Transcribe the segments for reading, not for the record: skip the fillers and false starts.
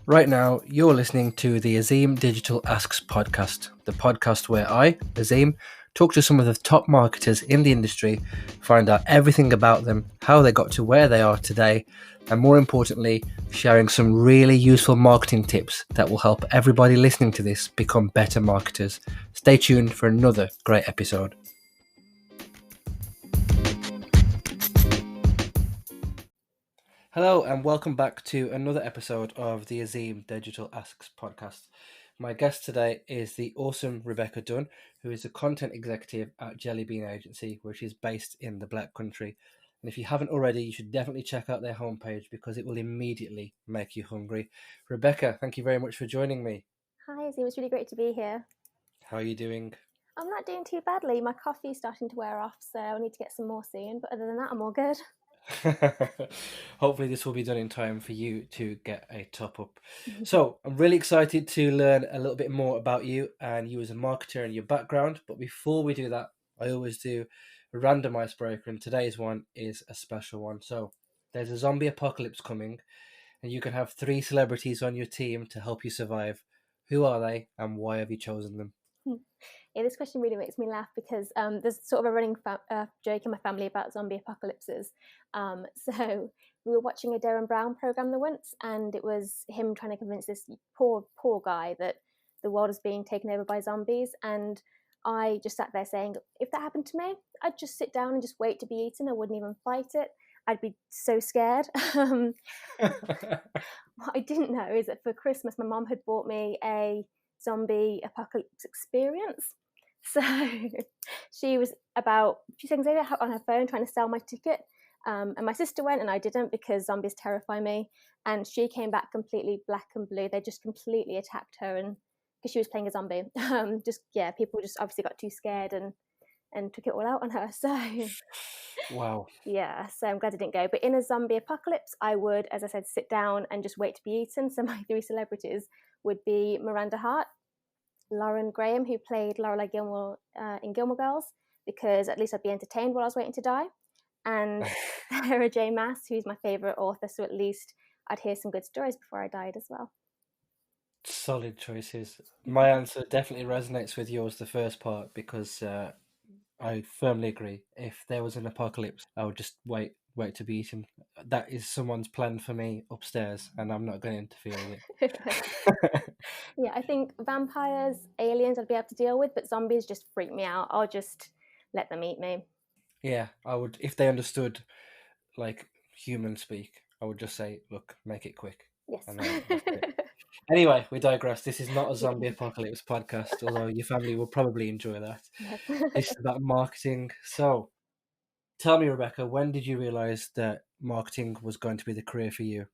Right now, you're listening to the Azim Digital Asks podcast, the podcast where I, Azim, talk to some of the top marketers in the industry, find out everything about them, how they got to where they are today, and more importantly, sharing some really useful marketing tips that will help everybody listening to this become better marketers. Stay tuned for another great episode. Hello and welcome back to another episode of the Azim Digital Asks podcast. My guest today is the awesome Rebekah Dunne, who is a content executive at Jelly Bean Agency, which is based in the Black Country. And if you haven't already, you should definitely check out their homepage because it will immediately make you hungry. Rebekah, thank you very much for joining me. Hi, Azim. It's really great to be here. How are you doing? I'm not doing too badly. My coffee's starting to wear off, so I need to get some more soon. But other than that, I'm all good. Hopefully this will be done in time for you to get a top up. So I'm really excited to learn a little bit more about you and you as a marketer and your background. But before we do that, I always do a random icebreaker, and today's one is a special one. So there's a zombie apocalypse coming and you can have 3 celebrities on your team to help you survive. Who are they and why have you chosen them? Yeah, this question really makes me laugh because there's sort of a running joke in my family about zombie apocalypses. So we were watching a Darren Brown program there once, and it was him trying to convince this poor guy that the world is being taken over by zombies. And I just sat there saying, if that happened to me, I'd just sit down and just wait to be eaten. I wouldn't even fight it. I'd be so scared. What I didn't know is that for Christmas, my mom had bought me a zombie apocalypse experience. So she was about a few seconds later on her phone trying to sell my ticket. And my sister went and I didn't because zombies terrify me. And she came back completely black and blue. They just completely attacked her, and because she was playing a zombie. People just obviously got too scared and took it all out on her. So Wow. yeah, so I'm glad I didn't go. But in a zombie apocalypse, I would, as I said, sit down and just wait to be eaten. So my 3 celebrities would be Miranda Hart, Lauren Graham, who played Lorelai Gilmore in Gilmore Girls, because at least I'd be entertained while I was waiting to die, and Sarah J. Maas, who's my favourite author, so at least I'd hear some good stories before I died as well. Solid choices. My answer definitely resonates with yours, the first part, because I firmly agree. If there was an apocalypse, I would just wait to be eaten. That is someone's plan for me upstairs, and I'm not going to interfere with it. Yeah, I think vampires, aliens I'd be able to deal with, but zombies just freak me out. I'll just let them eat me. Yeah, I would, if they understood like human speak, I would just say, look, make it quick. Yes. And then that's it. Anyway, we digress. This is not a zombie apocalypse podcast, although your family will probably enjoy that. Yes. This is about marketing. So tell me, Rebekah, when did you realise that marketing was going to be the career for you?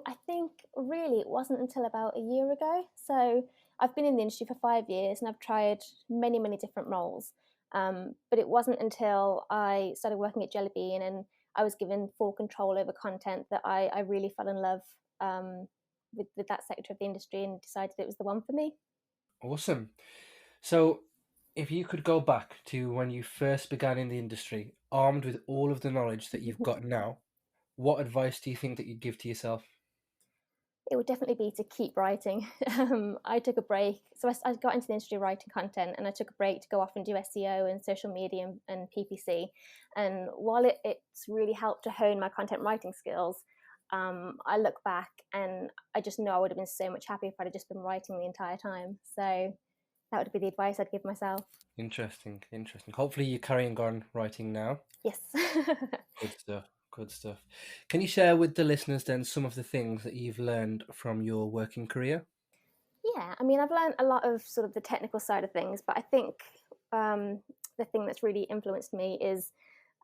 I think really it wasn't until about a year ago. So I've been in the industry for 5 years and I've tried many, many different roles. But it wasn't until I started working at Jelly Bean and I was given full control over content that I really fell in love with that sector of the industry and decided it was the one for me. Awesome. So if you could go back to when you first began in the industry, armed with all of the knowledge that you've got now, what advice do you think that you'd give to yourself? It would definitely be to keep writing. I took a break. So I got into the industry writing content and I took a break to go off and do SEO and social media and PPC. And while it's really helped to hone my content writing skills, I look back and I just know I would have been so much happier if I'd have just been writing the entire time. So that would be the advice I'd give myself. Interesting. Hopefully you're carrying on writing now. Yes. Good stuff. Can you share with the listeners then some of the things that you've learned from your working career? Yeah, I mean, I've learned a lot of sort of the technical side of things, but I think the thing that's really influenced me is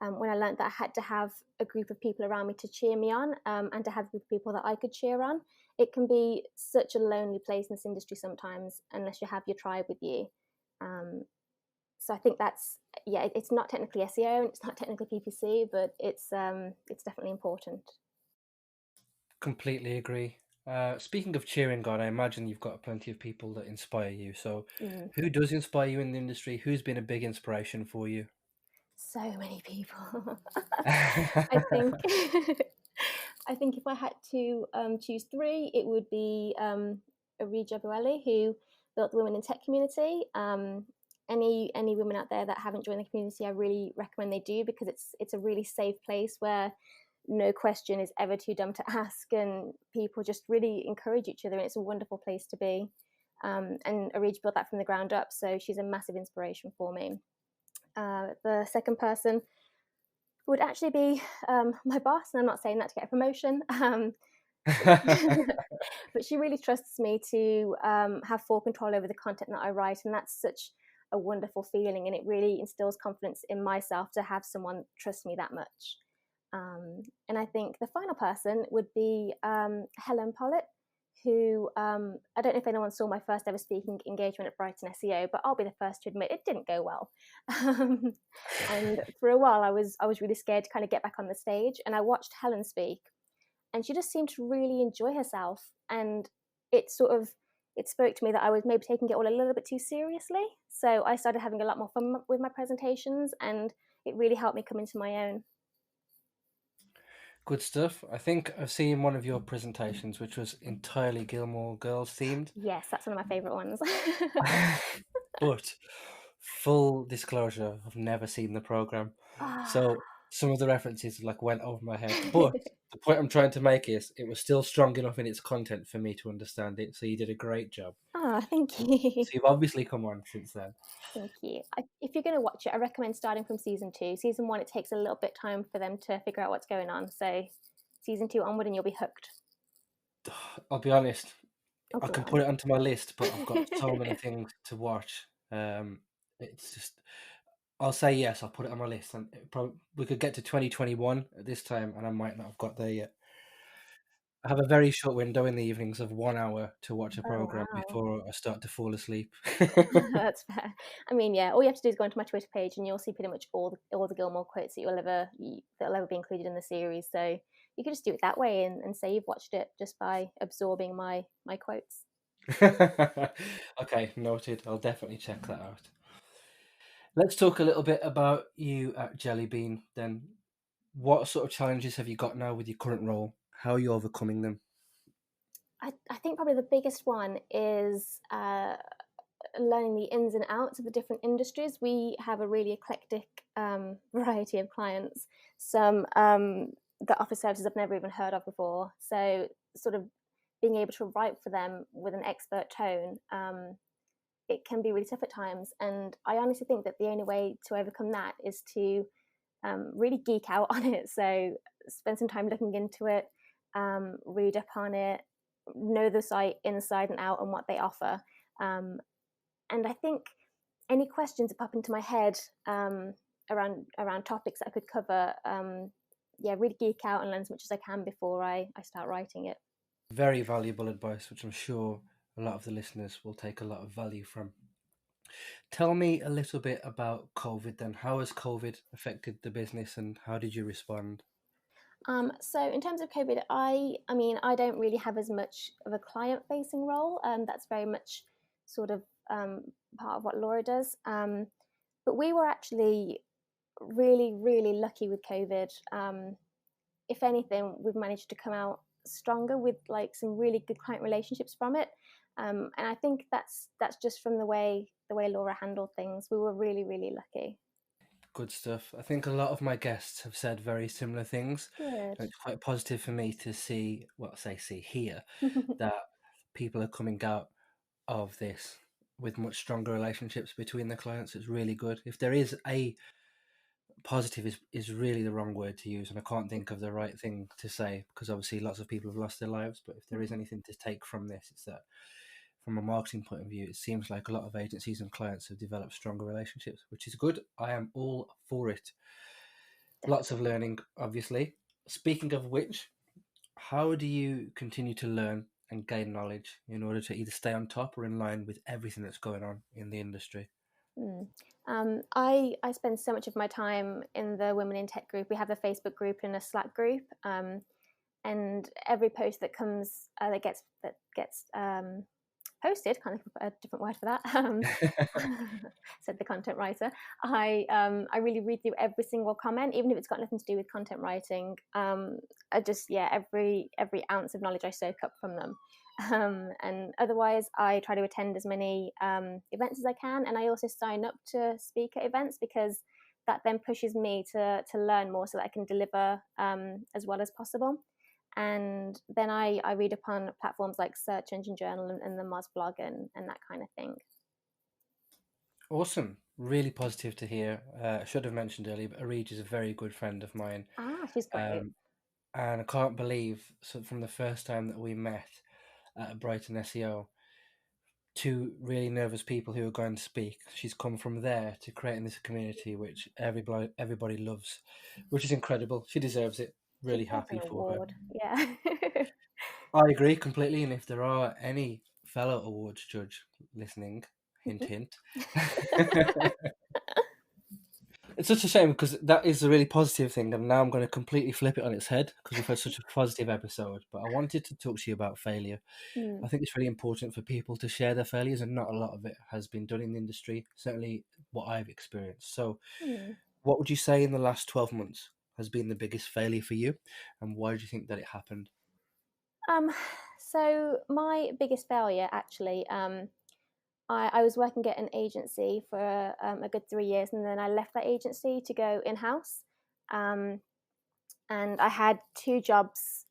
when I learned that I had to have a group of people around me to cheer me on and to have a group of people that I could cheer on. It can be such a lonely place in this industry sometimes unless you have your tribe with you. So I think it's not technically SEO and it's not technically PPC, but it's definitely important. Completely agree. Speaking of cheering on, I imagine you've got plenty of people that inspire you. So who does inspire you in the industry? Who's been a big inspiration for you? So many people. I think I think if I had to choose three, it would be Rebekah Dunne, who built the Women in Tech community. Any women out there that haven't joined the community, I really recommend they do, because it's a really safe place where no question is ever too dumb to ask, and people just really encourage each other, and it's a wonderful place to be. And Arij built that from the ground up, so she's a massive inspiration for me. The second person would actually be my boss, and I'm not saying that to get a promotion, but she really trusts me to have full control over the content that I write, and that's such a wonderful feeling, and it really instills confidence in myself to have someone trust me that much. And I think the final person would be Helen Pollitt, who I don't know if anyone saw my first ever speaking engagement at Brighton SEO, but I'll be the first to admit it didn't go well. And for a while, I was really scared to kind of get back on the stage, and I watched Helen speak, and she just seemed to really enjoy herself, and it spoke to me that I was maybe taking it all a little bit too seriously. So I started having a lot more fun with my presentations, and it really helped me come into my own. Good stuff. I think I've seen one of your presentations, which was entirely Gilmore Girls themed. Yes, that's one of my favorite ones. But full disclosure, I've never seen the program, Ah, so some of the references like went over my head. But the point I'm trying to make is it was still strong enough in its content for me to understand it. So you did a great job. thank you. So you've obviously come on since then. Thank you. If you're going to watch it, I recommend starting from season two. Season one, it takes a little bit time for them to figure out what's going on. So season two onward, and you'll be hooked. I'll be honest, Oh, I go can on. put it onto my list, but I've got so many things to watch. It's just I'll say yes. I'll put it on my list, and we could get to 2021 at this time, and I might not have got there yet. I have a very short window in the evenings of 1 hour to watch a Oh, program wow. before I start to fall asleep. That's fair. I mean, yeah, all you have to do is go onto my Twitter page, and you'll see pretty much all the Gilmore quotes that'll ever be included in the series. So you could just do it that way, and say you've watched it just by absorbing my quotes. Okay, noted. I'll definitely check that out. Let's talk a little bit about you at Jelly Bean then. What sort of challenges have you got now with your current role? How are you overcoming them? I think probably the biggest one is learning the ins and outs of the different industries. We have a really eclectic variety of clients. Some that offer services I've never even heard of before. So, sort of being able to write for them with an expert tone, it can be really tough at times. And I honestly think that the only way to overcome that is to really geek out on it. So, spend some time looking into it, read up on it, know the site inside and out and what they offer. Um, and I think any questions that pop into my head around topics that I could cover, yeah, really geek out and learn as much as I can before I start writing it. Very valuable advice, which I'm sure a lot of the listeners will take a lot of value from. Tell me a little bit about COVID then. How has COVID affected the business and how did you respond? So in terms of COVID, I mean I don't really have as much of a client facing role. That's very much sort of part of what Laura does. But we were actually really lucky with COVID. If anything, we've managed to come out stronger with like some really good client relationships from it. And I think that's just from the way Laura handled things. We were really lucky. Good stuff. I think a lot of my guests have said very similar things. Good. And it's quite positive for me to see, well, say, see here, that people are coming out of this with much stronger relationships between the clients. It's really good. If there is a positive is really the wrong word to use, and I can't think of the right thing to say because obviously lots of people have lost their lives. But if there is anything to take from this, it's that from a marketing point of view, it seems like a lot of agencies and clients have developed stronger relationships, which is good. I am all for it. Lots of learning, obviously. Speaking of which, how do you continue to learn and gain knowledge in order to either stay on top or in line with everything that's going on in the industry? Mm. I spend so much of my time in the Women in Tech group. We have a Facebook group and a Slack group, and every post that comes that gets posted, kind of a different word for that, said the content writer. I really read through every single comment, even if it's got nothing to do with content writing. I just, yeah, every ounce of knowledge I soak up from them. And otherwise, I try to attend as many events as I can, and I also sign up to speak at events, because that then pushes me to learn more so that I can deliver as well as possible. And then I read upon platforms like Search Engine Journal and the Moz blog and that kind of thing. Awesome. Really positive to hear. I should have mentioned earlier, but Arij is a very good friend of mine. She's great. And I can't believe, so from the first time that we met at Brighton SEO, two really nervous people who are going to speak, she's come from there to creating this community which everybody loves, which is incredible. She deserves it. Really happy An for her. award. Yeah. I agree completely. And if there are any fellow awards judge listening, hint, hint. It's such a shame, because that is a really positive thing, and now I'm going to completely flip it on its head because we've had such a positive episode. But I wanted to talk to you about failure. I think it's really important for people to share their failures, and not a lot of it has been done in the industry, certainly what I've experienced. So, what would you say in the last 12 months has been the biggest failure for you, and why do you think that it happened? So my biggest failure, actually, I was working at an agency for a good 3 years, and then I left that agency to go in-house. And I had 2 jobs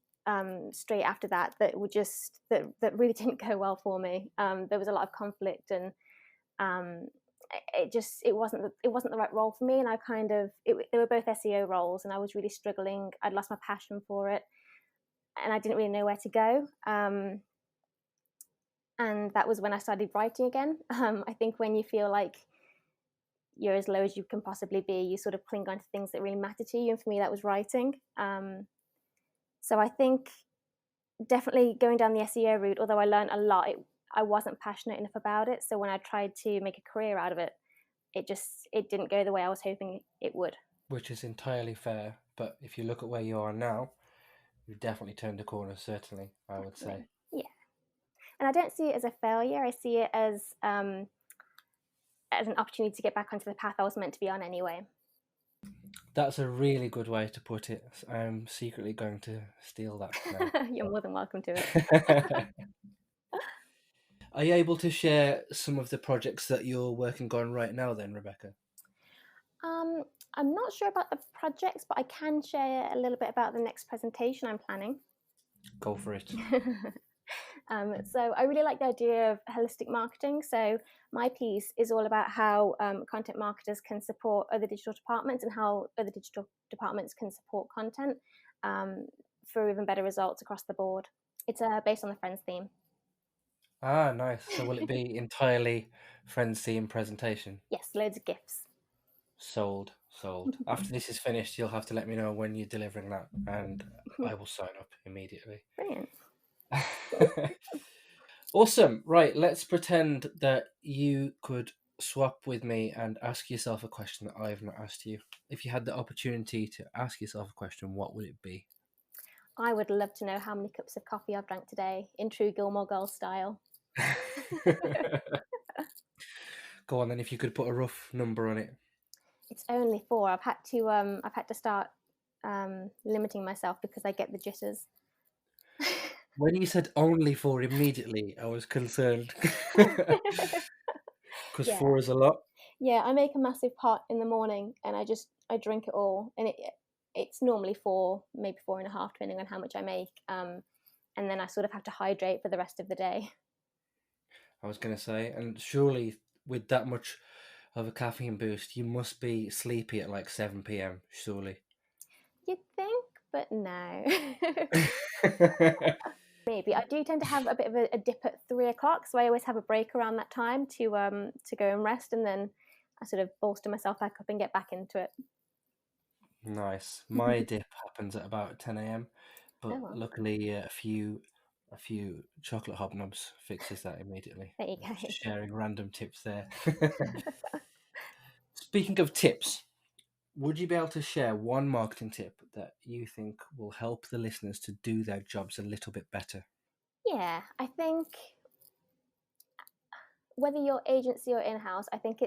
straight after that were just that really didn't go well for me. There was a lot of conflict, and it wasn't the right role for me. And they were both SEO roles, and I was really struggling. I'd lost my passion for it, and I didn't really know where to go. And that was when I started writing again. I think when you feel like you're as low as you can possibly be, you sort of cling on to things that really matter to you. And for me, that was writing. So I think definitely going down the SEO route, although I learned a lot, I wasn't passionate enough about it. So when I tried to make a career out of it, it didn't go the way I was hoping it would. Which is entirely fair, but if you look at where you are now, you've definitely turned a corner, certainly, I would say. Yeah. And I don't see it as a failure. I see it as an opportunity to get back onto the path I was meant to be on anyway. That's a really good way to put it. I'm secretly going to steal that now. You're more than welcome to it. Are you able to share some of the projects that you're working on right now then, Rebekah? I'm not sure about the projects, but I can share a little bit about the next presentation I'm planning. Go for it. So I really like the idea of holistic marketing. So my piece is all about how content marketers can support other digital departments, and how other digital departments can support content for even better results across the board. It's based on the Friends theme. Ah, nice. So will it be entirely Friends theme presentation? Yes, loads of gifts. Sold. After this is finished, you'll have to let me know when you're delivering that, and I will sign up immediately. Brilliant. Awesome. Right, let's pretend that you could swap with me and ask yourself a question that I've not asked you. If you had the opportunity to ask yourself a question, what would it be? I would love to know how many cups of coffee I've drank today in true Gilmore Girls style. Go on then, if you could put a rough number on it. It's only 4. I've had to start limiting myself because I get the jitters. When you said only 4 immediately, I was concerned. Because Yeah. 4 is a lot. Yeah, I make a massive pot in the morning, and I drink it all, and it's normally 4, maybe 4.5, depending on how much I make. And then I sort of have to hydrate for the rest of the day. I was going to say, and surely with that much of a caffeine boost, you must be sleepy at like 7 p.m, surely. You'd think, but no. Maybe I do tend to have a bit of a dip at 3 o'clock, so I always have a break around that time to go and rest, and then I sort of bolster myself back up and get back into it. Nice. My dip happens at about 10 a.m, but luckily a few chocolate hobnobs fixes that immediately. There you go. Just sharing random tips there. Speaking of tips, would you be able to share one marketing tip that you think will help the listeners to do their jobs a little bit better? Yeah, I think whether you're agency or in-house, I think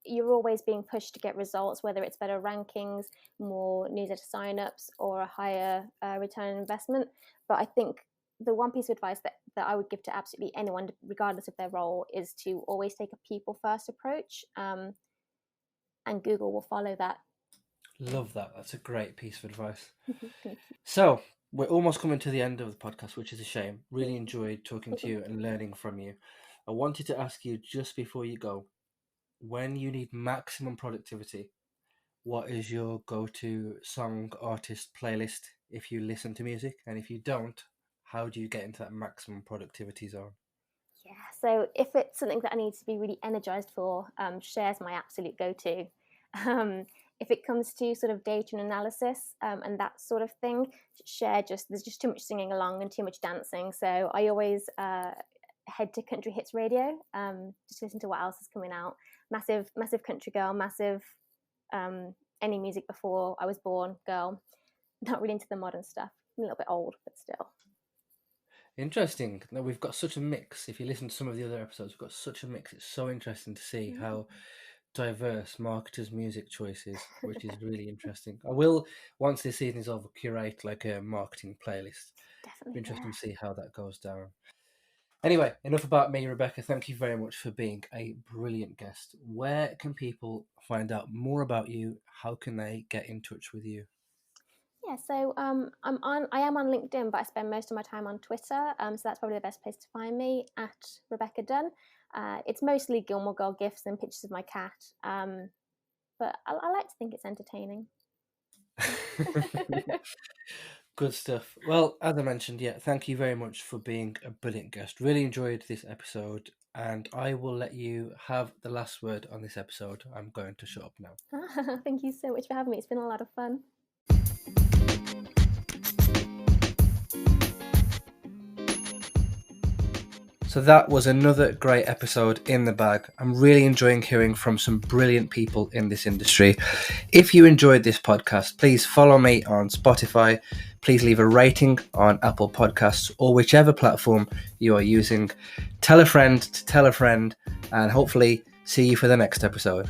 you're always being pushed to get results, whether it's better rankings, more newsletter signups, or a higher return on investment. But I think the one piece of advice that I would give to absolutely anyone, regardless of their role, is to always take a people first approach, and Google will follow that. Love that. That's a great piece of advice. Thank you. So we're almost coming to the end of the podcast, which is a shame. Really enjoyed talking to you and learning from you. I wanted to ask you just before you go, when you need maximum productivity, what is your go-to song artist playlist if you listen to music? And if you don't, how do you get into that maximum productivity zone? Yeah, so if it's something that I need to be really energized for, Cher's my absolute go-to. If it comes to sort of data and analysis and that sort of thing, there's just too much singing along and too much dancing. So I always head to Country Hits Radio, just listen to what else is coming out. Massive country girl, massive any music before I was born girl. Not really into the modern stuff. I'm a little bit old, but still. Interesting. Now we've got such a mix. If you listen to some of the other episodes, we've got such a mix. It's so interesting to see how diverse marketers' music choices, which is really interesting. I will, once this season is over, curate like a marketing playlist. Definitely. Be interesting to see how that goes down. Anyway, enough about me, Rebecca. Thank you very much for being a brilliant guest. Where can people find out more about you? How can they get in touch with you? Yeah, so I am on LinkedIn, but I spend most of my time on Twitter. So that's probably the best place to find me, at Rebekah Dunne. It's mostly Gilmore Girl gifs and pictures of my cat, but I like to think it's entertaining. Good stuff. Well, as I mentioned, thank you very much for being a brilliant guest. Really enjoyed this episode, and I will let you have the last word on this episode. I'm going to shut up now. Thank you so much for having me. It's been a lot of fun. So that was another great episode in the bag. I'm really enjoying hearing from some brilliant people in this industry. If you enjoyed this podcast, please follow me on Spotify. Please leave a rating on Apple Podcasts or whichever platform you are using. Tell a friend to tell a friend, and hopefully see you for the next episode.